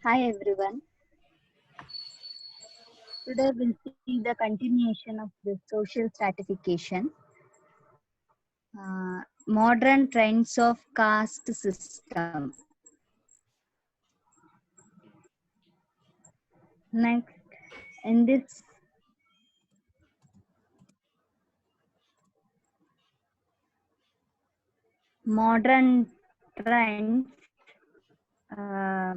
Hi everyone. Today we'll see the continuation of the social stratification, modern trends of caste system. Next, in this modern trends, uh,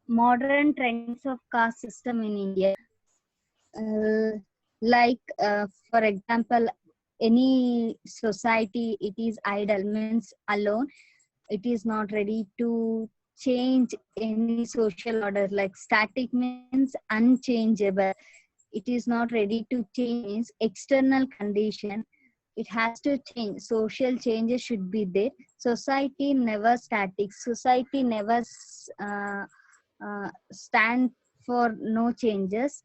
modern trends of caste system in India, for example, any society it is idle means alone it is not ready to change any social order, like static means unchangeable, it is not ready to change means external condition, it has to change, social changes should be there, society never static, society never stand for no changes,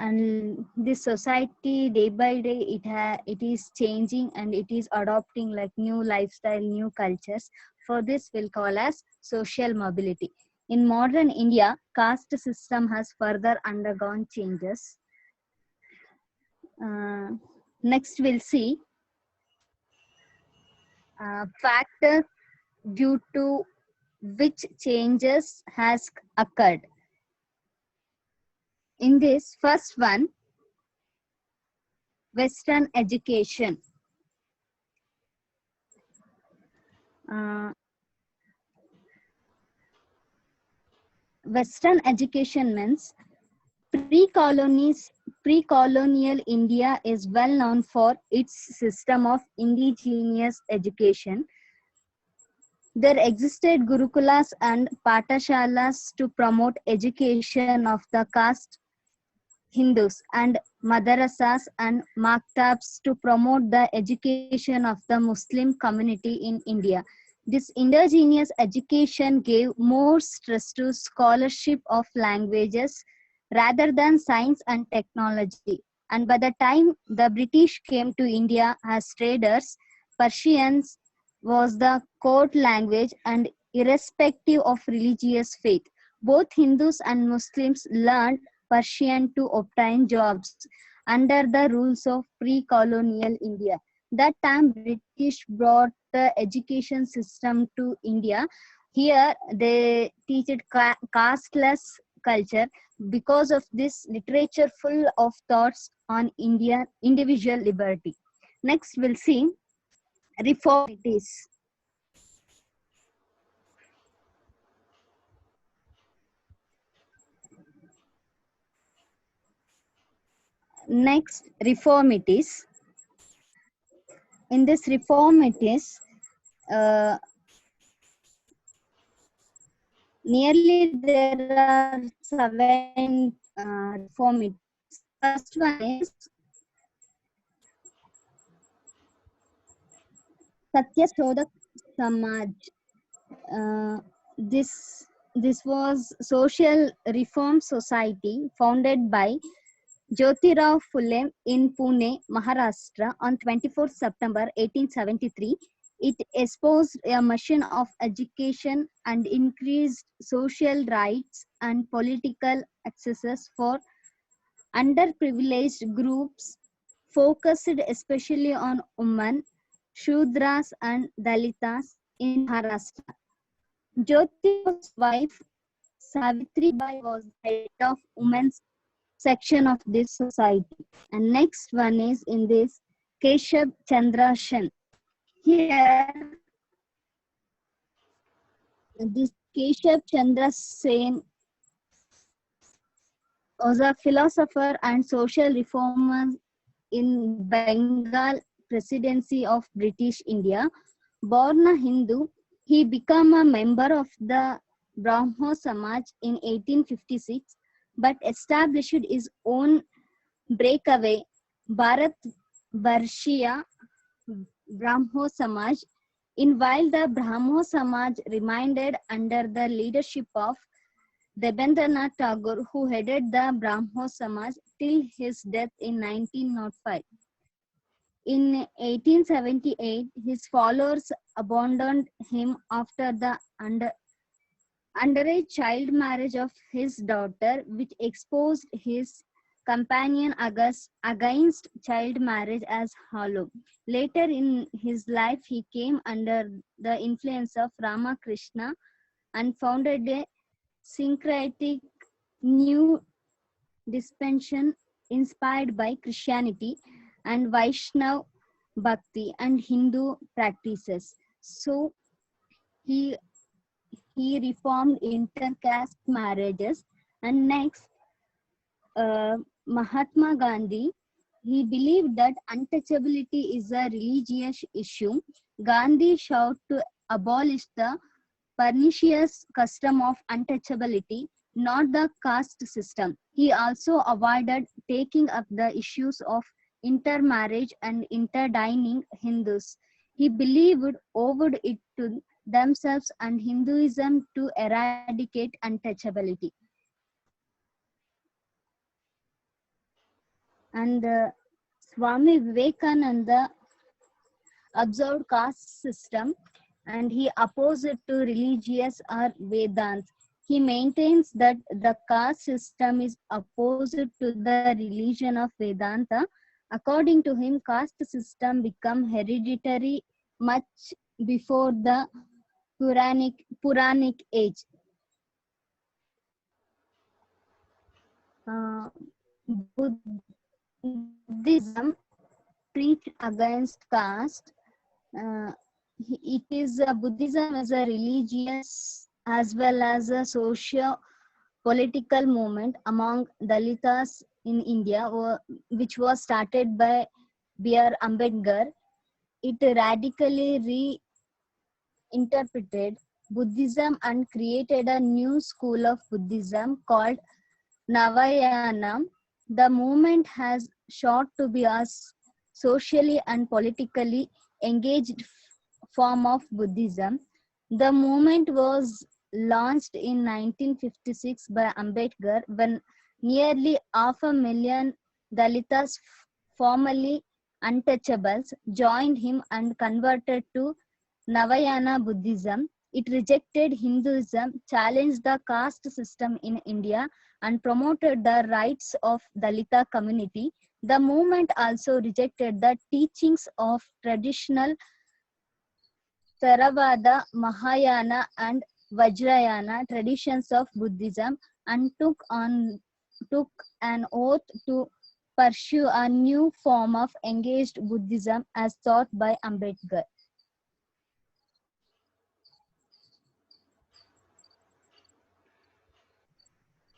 and this society day by day it is changing and it is adopting like new lifestyle, new cultures. For this we'll call as social mobility. In modern India, caste system has further undergone changes. uh, Next we'll see factors due to which changes has occurred. In this first one, Western education. uh, Western education means pre-colonial India is well known for its system of indigenous education. There existed gurukulas and patashalas to promote education of the caste Hindus and madrasas and maktabs to promote the education of the Muslim community in India. This indigenous education gave more stress to scholarship of languages rather than science and technology. And by the time the British came to India as traders, Persian was the court language, and irrespective of religious faith, both Hindus and Muslims learned Persian to obtain jobs under the rules of pre-colonial India. That time British brought the education system to India. Here they teach it casteless culture. Because of this, literature full of thoughts on Indian individual liberty. Next we'll see reformities. Next reformities. In this reformities, uh, nearly there are seven reformities. First one is Satyashodak Samaj. Uh, this this was social reform society founded by Jyotirao Phule in Pune, Maharashtra on 24 September 1873. It espoused a mission of education and increased social rights and political accesses for underprivileged groups, focused especially on women, Shudras and Dalitas in Maharashtra. Jyotirau's wife Savitri Bai was the head of women's section of this society. And next one is in this Keshav Chandra Sen. Here, this Keshav Chandra Sen was a philosopher and social reformer in Bengal presidency of British India. Born a Hindu, he became a member of the Brahmo Samaj in 1856, but established his own breakaway Bharat Varshiya Brahmo Samaj, in while the Brahmo Samaj remained under the leadership of Debendranath Tagore, who headed the Brahmo Samaj till his death in 1905. In 1878, his followers abandoned him after the underage child marriage of his daughter, which exposed his companion against child marriage as hollow. Later in his life, he came under the influence of Ramakrishna and founded a syncretic new dispensation inspired by Christianity and Vaishnav Bhakti and Hindu practices. So he he reformed intercaste marriages. And next, Mahatma Gandhi, he believed that untouchability is a religious issue. Gandhi sought to abolish the pernicious custom of untouchability, not the caste system. He also avoided taking up the issues of intermarriage and interdining Hindus. He believed owed it to themselves and Hinduism to eradicate untouchability. And Swami Vivekananda observed caste system and he opposed it to religious or Vedanta. He maintains that the caste system is opposite to the religion of Vedanta. According to him, caste system became hereditary much before the Puranic age. Buddhism preached against caste. Uh, it is Buddhism as a religious as well as a socio political movement among Dalitas in India, which was started by B.R. Ambedkar. It radically reinterpreted Buddhism and created a new school of Buddhism called Navayana. The movement has sought to be a socially and politically engaged form of Buddhism. The movement was launched in 1956 by Ambedkar when nearly 500,000 Dalitas, formerly untouchables, joined him and converted to Navayana Buddhism. It rejected Hinduism, challenged the caste system in India, and promoted the rights of Dalita community. The movement also rejected the teachings of traditional Theravada, Mahayana, and Vajrayana traditions of Buddhism and took an oath to pursue a new form of engaged Buddhism as taught by Ambedkar.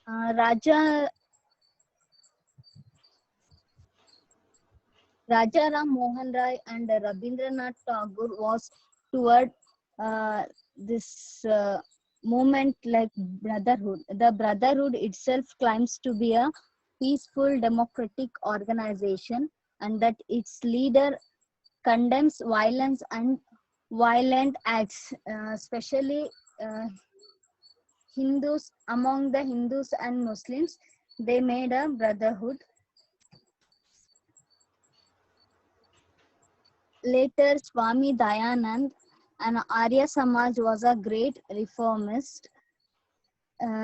Raja Ram Mohan Rai and Rabindranath Tagore was toward this movement like brotherhood. The brotherhood itself claims to be a peaceful democratic organization and that its leader condemns violence and violent acts, especially Hindus. Among the Hindus and Muslims, they made a brotherhood. Later, Swami Dayanand and Arya Samaj was a great reformist.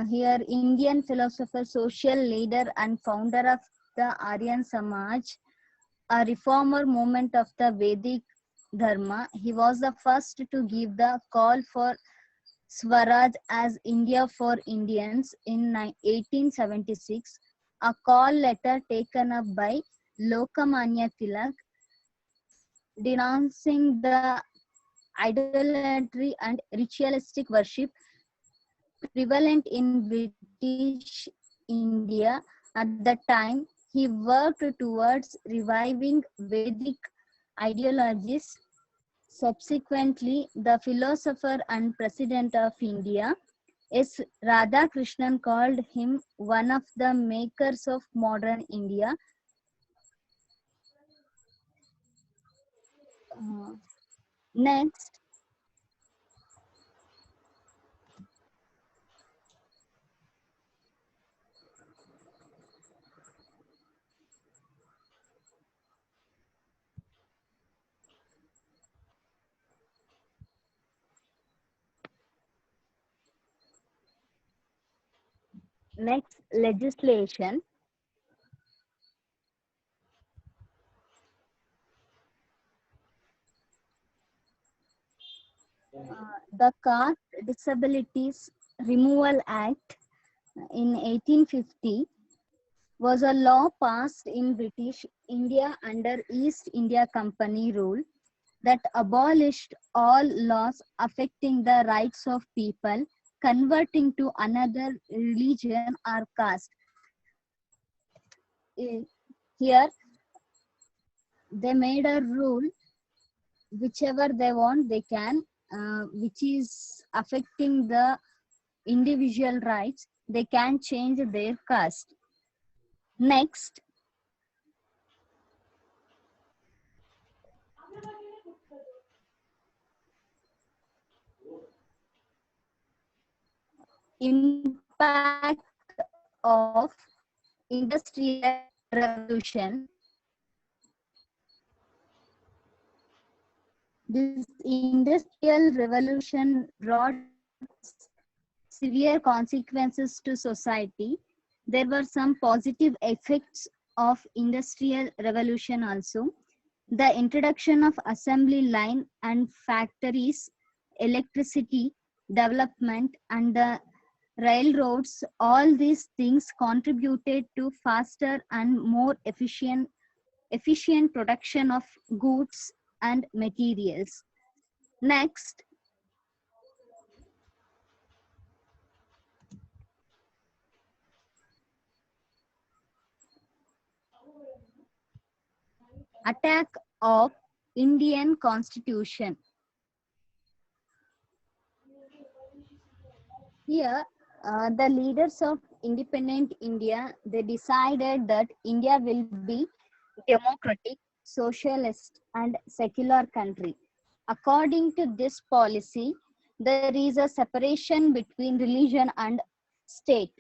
Here, Indian philosopher, social leader, and founder of the Aryan Samaj, a reformer movement of the Vedic Dharma. He was the first to give the call for Swaraj as India for Indians in 1876, a call letter taken up by Lokamanya Tilak, denouncing the idolatry and ritualistic worship prevalent in British India at the time. He worked towards reviving Vedic ideologies. Subsequently, the philosopher and president of India, S. Radhakrishnan, called him one of the makers of modern India. Next, Next, legislation. The Caste Disabilities Removal Act in 1850 was a law passed in British India under East India Company rule that abolished all laws affecting the rights of people converting to another religion or caste. Here, they made a rule whichever they want, they can, which is affecting the individual rights, they can change their caste. Next, impact of industrial revolution. This industrial revolution brought severe consequences to society. There were some positive effects of industrial revolution also. The introduction of assembly line and factories, electricity development, and the railroads, all these things contributed to faster and more efficient production of goods and materials. Next, attack of Indian Constitution. Here, the leaders of independent India, they decided that India will be democratic, socialist, and secular country. According to this policy, there is a separation between religion and state.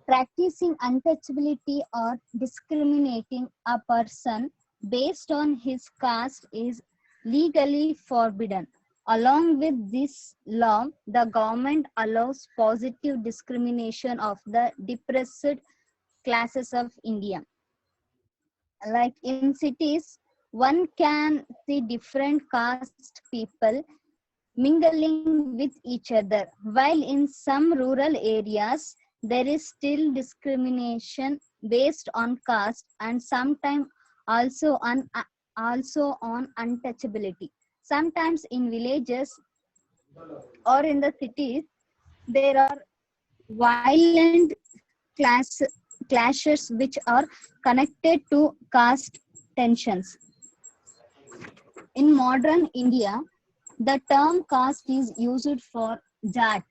Practicing untouchability or discriminating a person based on his caste is legally forbidden. Along with this law, the government allows positive discrimination of the depressed classes of India. Like in cities, one can see different caste people mingling with each other, while in some rural areas, there is still discrimination based on caste and sometimes also on untouchability. Sometimes in villages or in the cities, there are violent class, clashes which are connected to caste tensions. In modern India, the term caste is used for Jat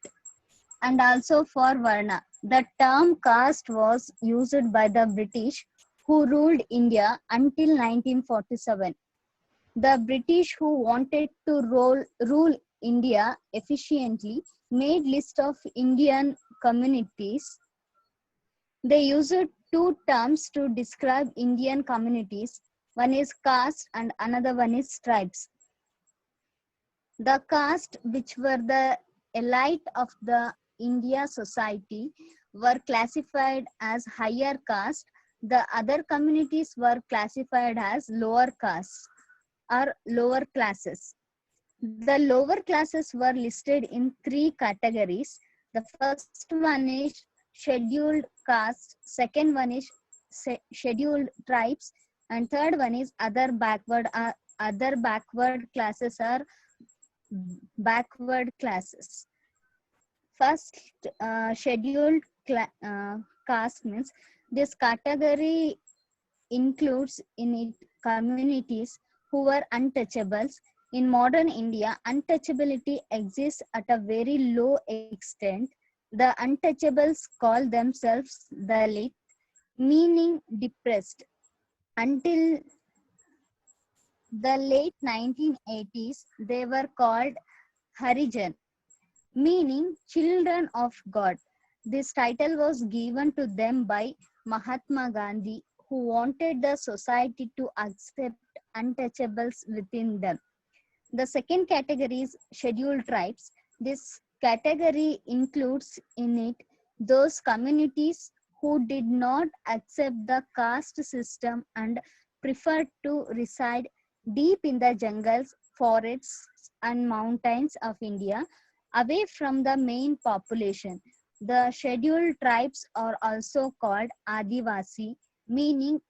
and also for Varna. The term caste was used by the British who ruled India until 1947. The British who wanted to rule India efficiently made list of Indian communities. They used two terms to describe Indian communities. One is caste and another one is tribes. The caste, which were the elite of the India society, were classified as higher caste. The other communities were classified as lower caste or lower classes. The lower classes were listed in three categories. The first one is scheduled caste, second one is scheduled tribes, and third one is other backward classes or backward classes. First, scheduled caste means this category includes in it communities who were untouchables. In modern India, untouchability exists at a very low extent. The untouchables call themselves Dalit, meaning depressed. Until the late 1980s, they were called Harijan, meaning children of God. This title was given to them by Mahatma Gandhi, who wanted the society to accept untouchables within them. The second category is scheduled tribes. This category includes in it those communities who did not accept the caste system and preferred to reside deep in the jungles, forests, and mountains of India, away from the main population. The scheduled tribes are also called Adivasi, meaning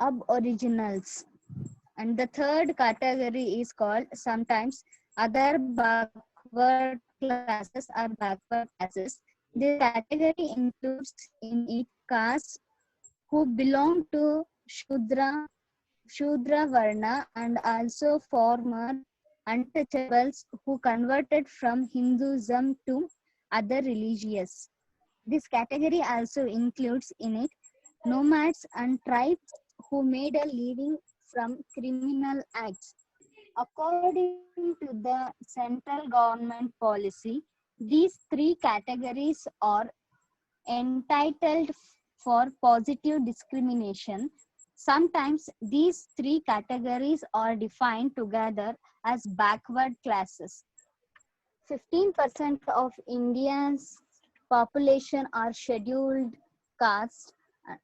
aboriginals. And the third category is called sometimes other backward classes or backward classes. This category includes in it castes who belong to Shudra Varna and also former untouchables who converted from Hinduism to other religions. This category also includes in it nomads and tribes who made a living from criminal acts. According to the central government policy, these three categories are entitled for positive discrimination. Sometimes these three categories are defined together as backward classes. 15% of India's population are scheduled castes.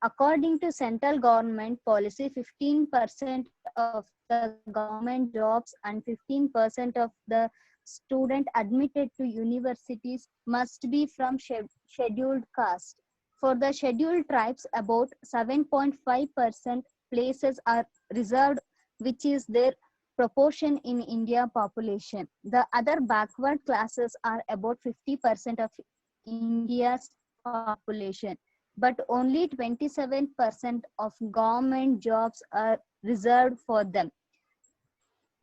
According to central government policy, 15% of the government jobs and 15% of the student admitted to universities must be from scheduled caste. For the scheduled tribes, about 7.5% places are reserved, which is their proportion in India population. The other backward classes are about 50% of India's population, but only 27% of government jobs are reserved for them.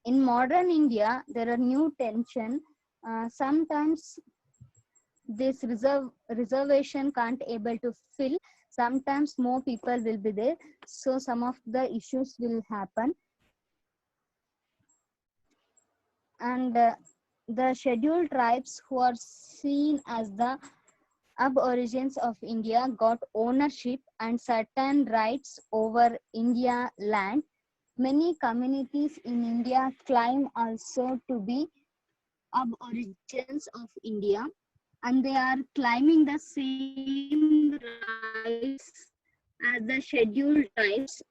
In modern India, there are new tension. Sometimes this reservation can't able to fill. Sometimes more people will be there, so some of the issues will happen. And the scheduled tribes who are seen as the aborigines of India got ownership and certain rights over India land. Many communities in India claim also to be aborigines of India, and they are claiming the same rights as the scheduled tribes.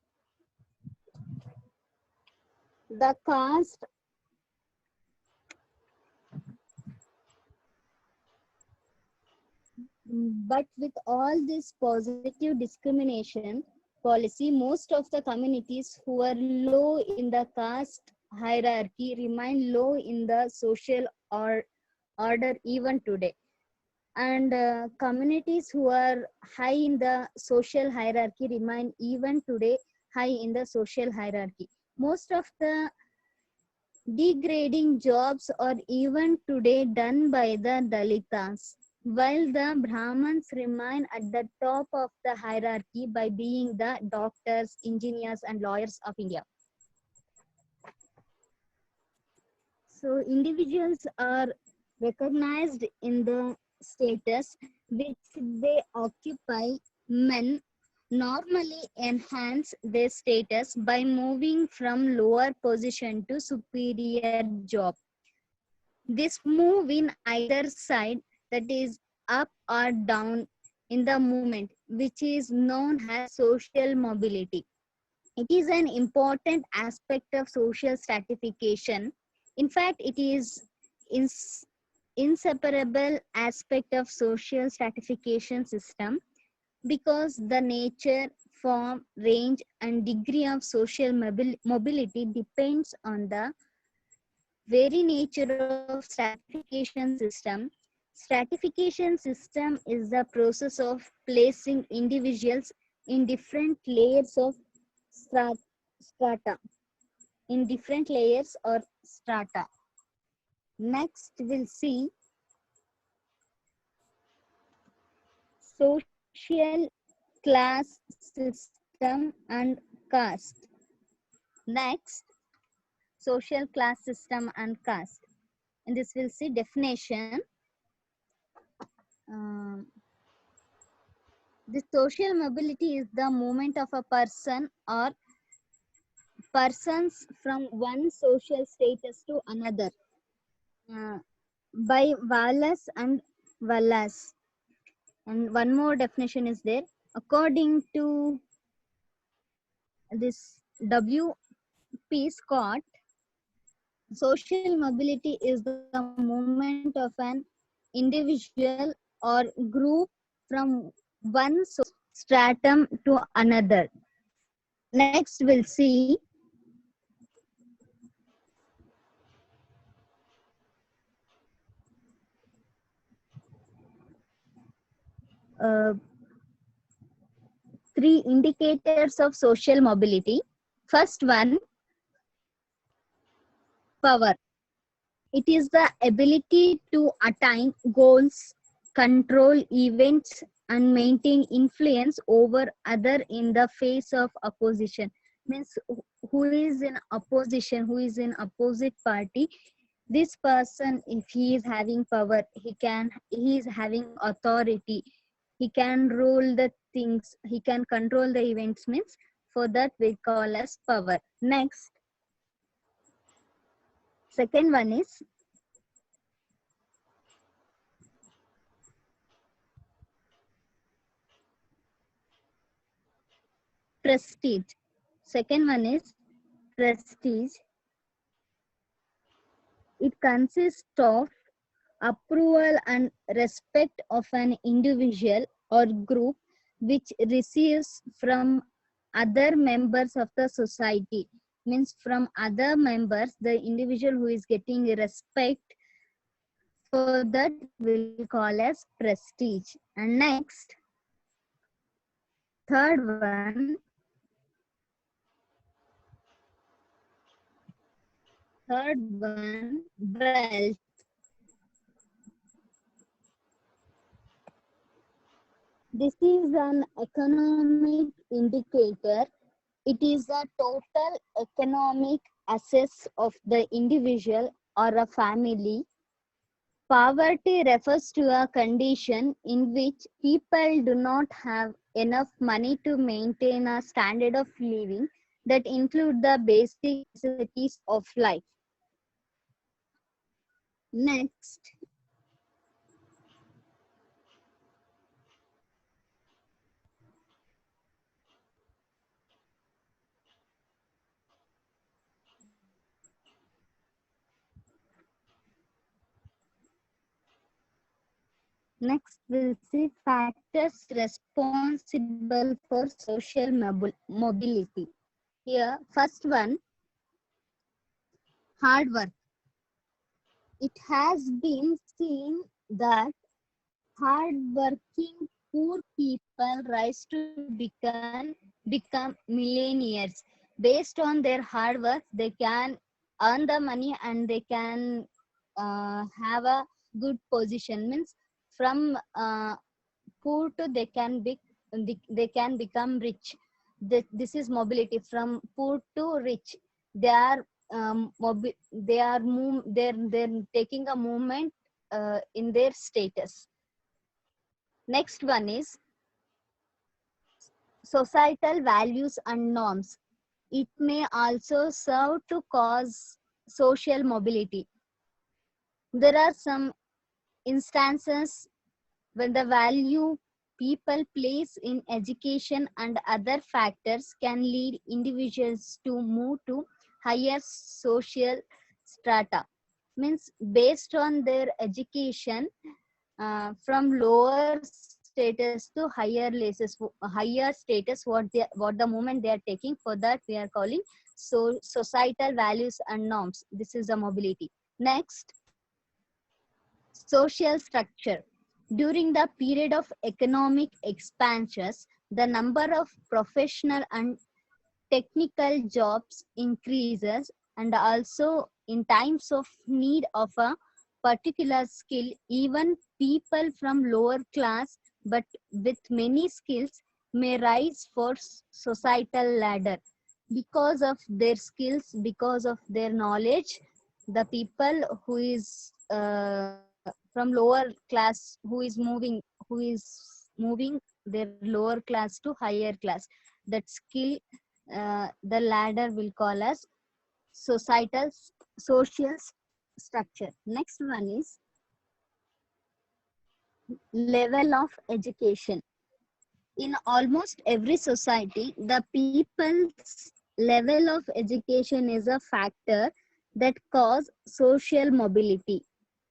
The caste But with all this positive discrimination policy, most of the communities who are low in the caste hierarchy remain low in the social order even today. And communities who are high in the social hierarchy remain even today high in the social hierarchy. Most of the degrading jobs are even today done by the Dalitas, while the Brahmins remain at the top of the hierarchy by being the doctors, engineers, and lawyers of India. So, individuals are recognized in the status which they occupy. Men normally enhance their status by moving from lower position to superior job. This move in either side, that is up or down in the movement, which is known as social mobility. It is an important aspect of social stratification. In fact, it is inseparable aspect of social stratification system because the nature, form, range, and degree of social mobility depends on the very nature of stratification system. Stratification system is the process of placing individuals in different layers of strata. In different layers or strata. Next, we'll see social class system and caste. Next, social class system and caste. And this will see definition. The social mobility is the movement of a person or persons from one social status to another by Wallace and Wallace. And one more definition is there. According to this W.P. Scott, social mobility is the movement of an individual or group from one stratum to another. Next, we'll see uh, three indicators of social mobility. First one, power. It is the ability to attain goals, control events, and maintain influence over other in the face of opposition. Means who is in opposition, who is in opposite party. This person, if he is having power, he is having authority. He can rule the things. He can control the events. Means for that we call as power. Next, second one is prestige. Second one is prestige. It consists of approval and respect of an individual or group which receives from other members of the society. Means from other members, the individual who is getting respect, for that we'll call as prestige. And next, third one, wealth. This is an economic indicator. It is the total economic assets of the individual or a family. Poverty refers to a condition in which people do not have enough money to maintain a standard of living that include the basic necessities of life. Next, we'll see factors responsible for social mobility. Here, first one, hard work. It has been seen that hard-working poor people rise to become millionaires. Based on their hard work, they can earn the money and they can have a good position. Means from poor to they can become rich. This is mobility from poor to rich. They are they're taking a movement in their status. Next one is societal values and norms. It may also serve to cause social mobility. There are some instances when the value people place in education and other factors can lead individuals to move to higher social strata. Means based on their education, from lower status to higher status, what the moment they are taking, for that we are calling societal values and norms. This is the mobility. Next, social structure. During the period of economic expansions, the number of professional and technical jobs increases, and also in times of need of a particular skill, even people from lower class but with many skills may rise for societal ladder because of their skills, because of their knowledge. The people who is from lower class, who is moving their lower class to higher class, that skill, the ladder will call as societal social structure. Next one is level of education. In almost every society, the people's level of education is a factor that cause social mobility.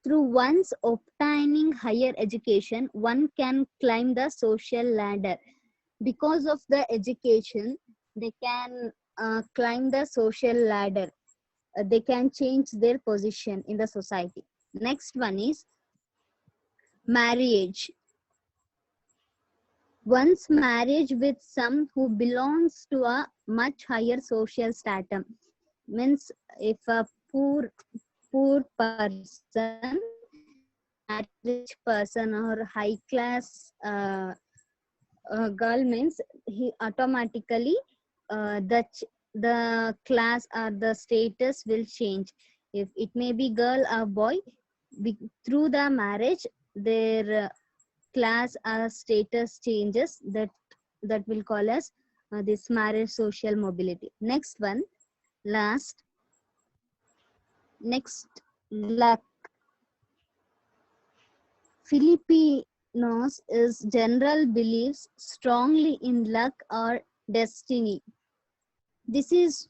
Through one's obtaining higher education, one can climb the social ladder. Because of the education, they can climb the social ladder. They can change their position in the society. Next one is marriage. One's marriage with some who belongs to a much higher social stratum means if a poor person marry a rich person or high class girl means he automatically the class or the status will change. If it may be girl or boy, through the marriage their class or status changes, that will call as this marriage social mobility. Next one, last, next, luck. Filipinos is general believes strongly in luck or destiny. This is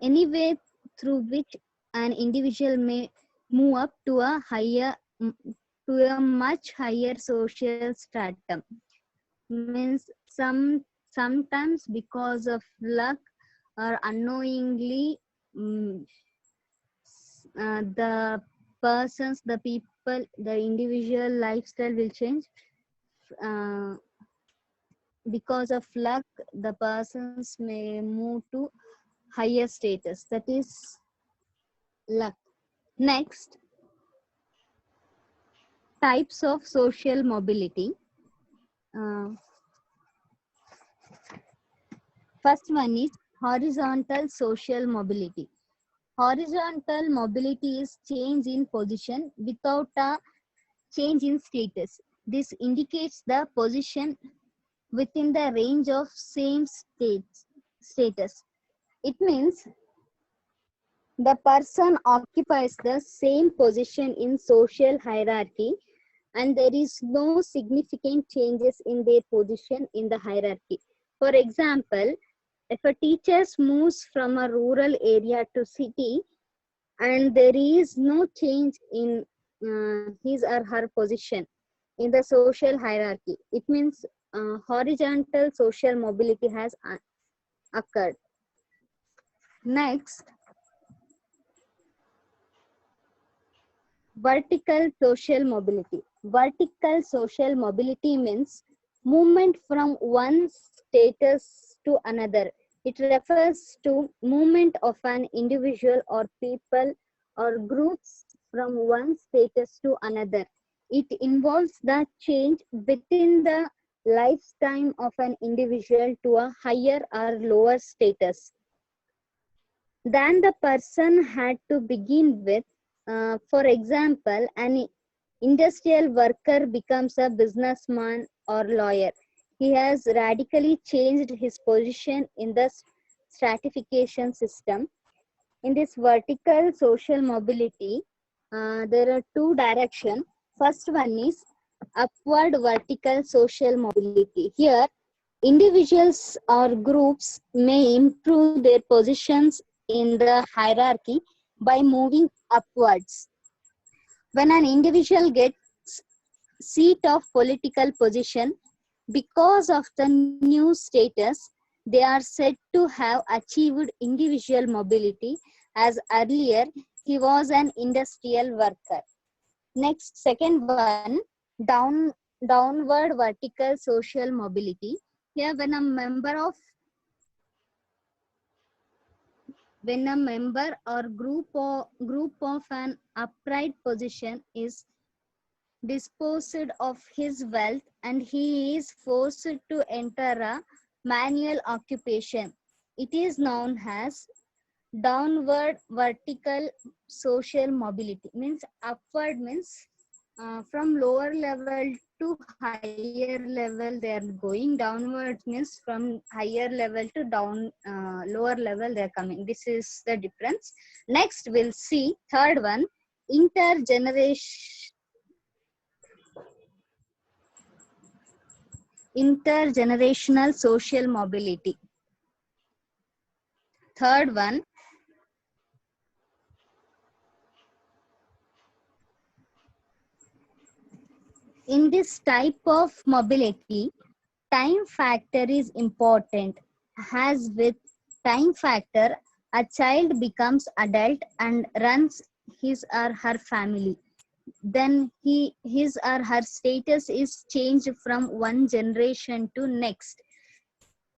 any way through which an individual may move up to a to a much higher social stratum. Means sometimes because of luck or unknowingly, the people, the individual lifestyle will change. uh, because of luck, the persons may move to higher status, that is luck. Next, types of social mobility. uh, First one is horizontal social mobility. Horizontal mobility is change in position without a change in status. This indicates the position within the range of same status. It means the person occupies the same position in social hierarchy and there is no significant changes in their position in the hierarchy. For example, if a teacher moves from a rural area to city and there is no change in his or her position in the social hierarchy, it means horizontal social mobility has occurred. Next, vertical social mobility. Vertical social mobility means movement from one status to another. It refers to movement of an individual or people or groups from one status to another. It involves the change within the lifetime of an individual to a higher or lower status than the person had to begin with. For example, an industrial worker becomes a businessman or lawyer. He has radically changed his position in the stratification system. In this vertical social mobility, there are two directions. First one is upward vertical social mobility. Here, individuals or groups may improve their positions in the hierarchy by moving upwards. When an individual gets seat of political position because of the new status, they are said to have achieved individual mobility, as earlier he was an industrial worker. Next, second one, downward vertical social mobility. Here, when a member or group of an upright position is disposed of his wealth and he is forced to enter a manual occupation, it is known as downward vertical social mobility. Means upward means from lower level to higher level they are going. Downwards means from higher level to lower level they are coming. This is the difference. Next we'll see third one, intergeneration intergenerational social mobility. Third one, in this type of mobility, time factor is important. As with time factor, a child becomes adult and runs his or her family. Then his or her status is changed from one generation to next.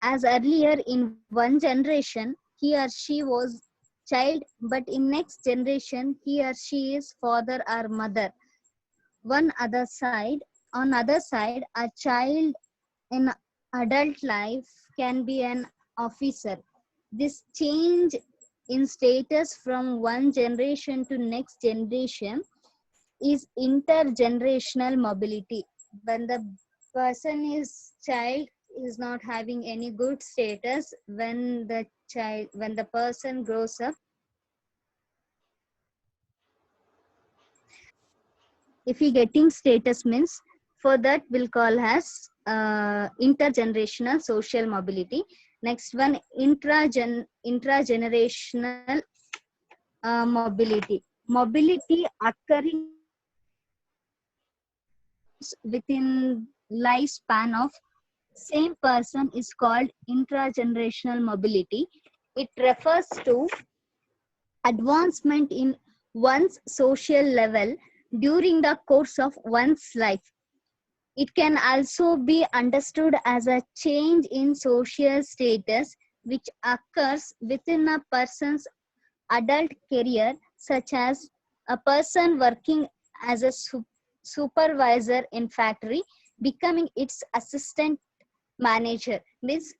As earlier in one generation, he or she was child, but in next generation, he or she is father or mother. On other side, a child in adult life can be an officer. This change in status from one generation to next generation is intergenerational mobility. When the person is child is not having any good status, when the person grows up, if he getting status means, for that we'll call as intergenerational social mobility. Next one, intragenerational mobility. Mobility occurring within lifespan of same person is called intragenerational mobility. It refers to advancement in one's social level during the course of one's life. It can also be understood as a change in social status which occurs within a person's adult career, such as a person working as a supervisor in factory becoming its assistant manager, means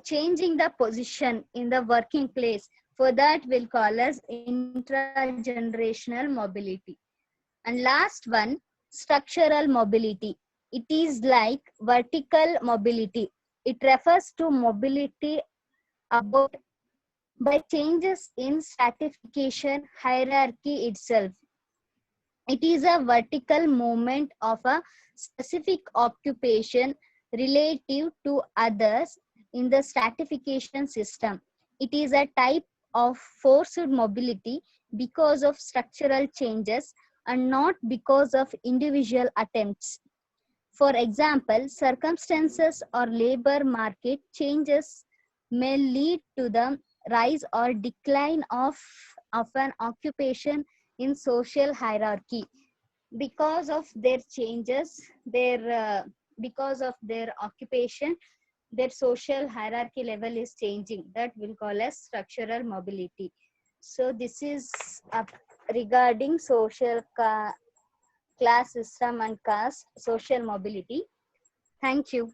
changing the position in the working place. For that we'll call as intragenerational mobility. And last one, structural mobility. It is like vertical mobility. It refers to mobility about by changes in stratification hierarchy itself. It is a vertical movement of a specific occupation relative to others in the stratification system. It is a type of forced mobility because of structural changes and not because of individual attempts. For example, circumstances or labor market changes may lead to the rise or decline of an occupation in social hierarchy. Because of their changes, because of their occupation, their social hierarchy level is changing. That will call as structural mobility. So this is regarding social class system and caste social mobility. Thank you.